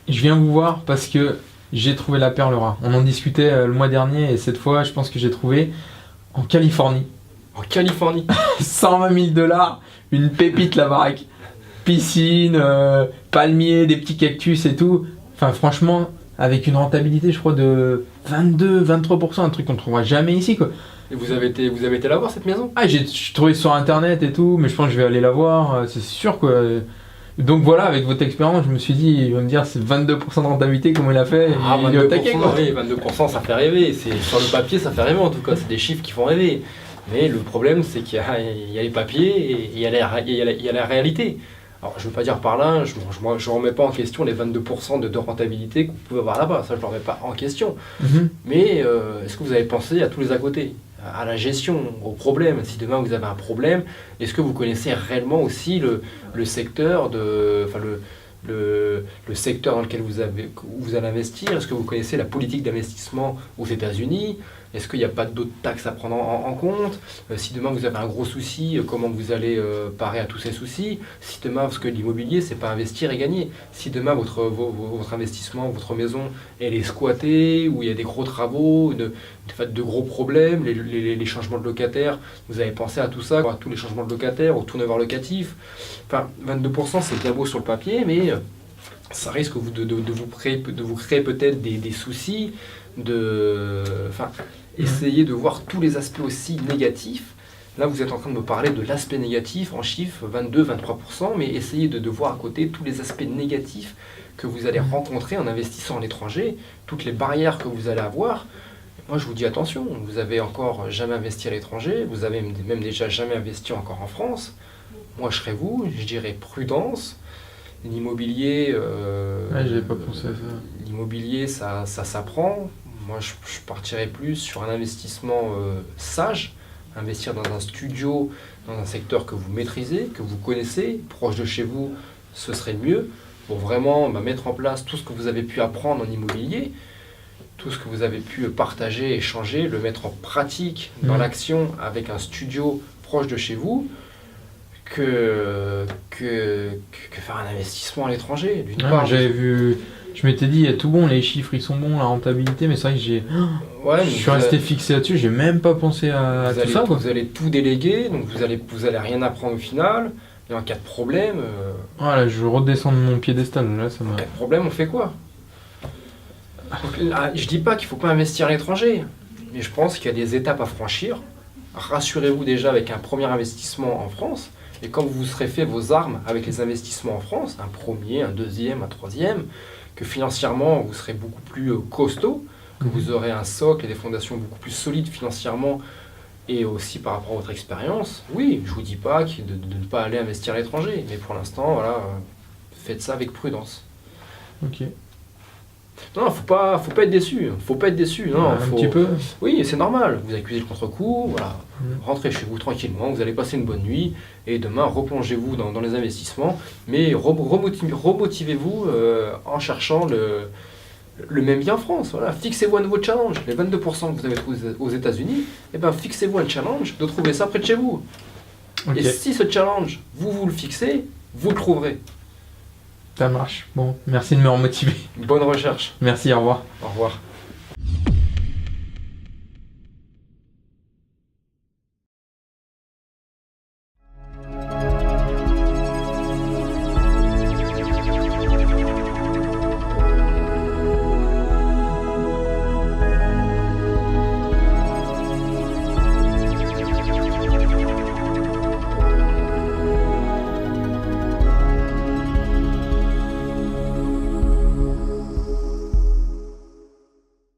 je viens vous voir parce que j'ai trouvé la perle rare. On en discutait le mois dernier et cette fois, je pense que j'ai trouvé en Californie. En Californie. 120 000 $, une pépite la baraque. Piscine, palmiers, des petits cactus et tout. Enfin, franchement, avec une rentabilité, je crois, de 22-23%, un truc qu'on ne trouvera jamais ici, quoi. Et vous avez été la voir cette maison? Ah, j'ai trouvé sur internet et tout, mais je pense que je vais aller la voir, c'est sûr, quoi. Donc voilà, avec votre expérience, je me suis dit, il va me dire c'est 22% de rentabilité, comment il a fait. Ah, il est au taquet, 22%, quoi. oui, 22%, ça fait rêver. Sur le papier, ça fait rêver en tout cas. C'est des chiffres qui font rêver. Mais le problème, c'est qu'il y a les papiers et il y a la réalité. Alors, je ne veux pas dire par là, je ne remets pas en question les 22% de rentabilité que vous pouvez avoir là-bas. Ça, je ne le remets pas en question. Mais est-ce que vous avez pensé à tous les à côté, à la gestion, au problème? Si demain vous avez un problème, est-ce que vous connaissez réellement aussi le secteur le secteur dans lequel vous allez investir? Est-ce que vous connaissez la politique d'investissement aux États-Unis? Est-ce qu'il n'y a pas d'autres taxes à prendre en compte? Si demain vous avez un gros souci, comment vous allez parer à tous ces soucis? Si demain, parce que l'immobilier, c'est pas investir et gagner. Si demain votre investissement, votre maison, elle est squattée, où il y a des gros travaux, de gros problèmes, les changements de locataires, vous avez pensé à tout ça, à tous les changements de locataires, au turnover locatif. Enfin, 22%, c'est bien beau sur le papier, mais ça risque de vous créer peut-être des soucis. Essayez de voir tous les aspects aussi négatifs. Là, vous êtes en train de me parler de l'aspect négatif en chiffres, 22-23%, mais essayez de voir à côté tous les aspects négatifs que vous allez rencontrer en investissant à l'étranger, toutes les barrières que vous allez avoir. Moi, je vous dis attention, vous avez encore jamais investi à l'étranger, vous avez même déjà jamais investi encore en France. Moi, je serais vous, je dirais prudence. L'immobilier, j'avais pas pensé à ça. L'immobilier, ça s'apprend. Moi, je partirais plus sur un investissement sage, investir dans un studio, dans un secteur que vous maîtrisez, que vous connaissez, proche de chez vous, ce serait mieux, pour vraiment mettre en place tout ce que vous avez pu apprendre en immobilier, tout ce que vous avez pu partager, échanger, le mettre en pratique dans l'action avec un studio proche de chez vous, que faire un investissement à l'étranger. D'une part, j'avais vu, je m'étais dit, il y a tout bon, les chiffres ils sont bons, la rentabilité, mais c'est vrai que je suis resté fixé là-dessus, j'ai même pas pensé à tout ça. Vous allez tout déléguer, donc vous allez rien apprendre au final. Et en cas de problème... Voilà, je redescends de mon piédestal, là, ça m'a... En cas de problème, on fait quoi? Donc, là, je dis pas qu'il faut pas investir à l'étranger, mais je pense qu'il y a des étapes à franchir. Rassurez-vous déjà avec un premier investissement en France. Et quand vous serez fait vos armes avec les investissements en France, un premier, un deuxième, un troisième, que financièrement vous serez beaucoup plus costaud, que vous aurez un socle et des fondations beaucoup plus solides financièrement et aussi par rapport à votre expérience, oui, je ne vous dis pas de ne pas aller investir à l'étranger, mais pour l'instant, voilà, faites ça avec prudence. Ok. Non, faut pas être déçu. Faut pas être déçu. Non, un petit peu. Oui, c'est normal. Vous accusez le contre-coup. Voilà. Rentrez chez vous tranquillement. Vous allez passer une bonne nuit et demain replongez-vous dans les investissements. Mais remotivez-vous en cherchant le même bien en France. Voilà. Fixez-vous un nouveau challenge. Les 22% que vous avez trouvés aux États-Unis, fixez-vous un challenge de trouver ça près de chez vous. Okay. Et si ce challenge, vous le fixez, vous le trouverez. Ça marche. Bon, merci de me remotiver. Bonne recherche. Merci, au revoir. Au revoir.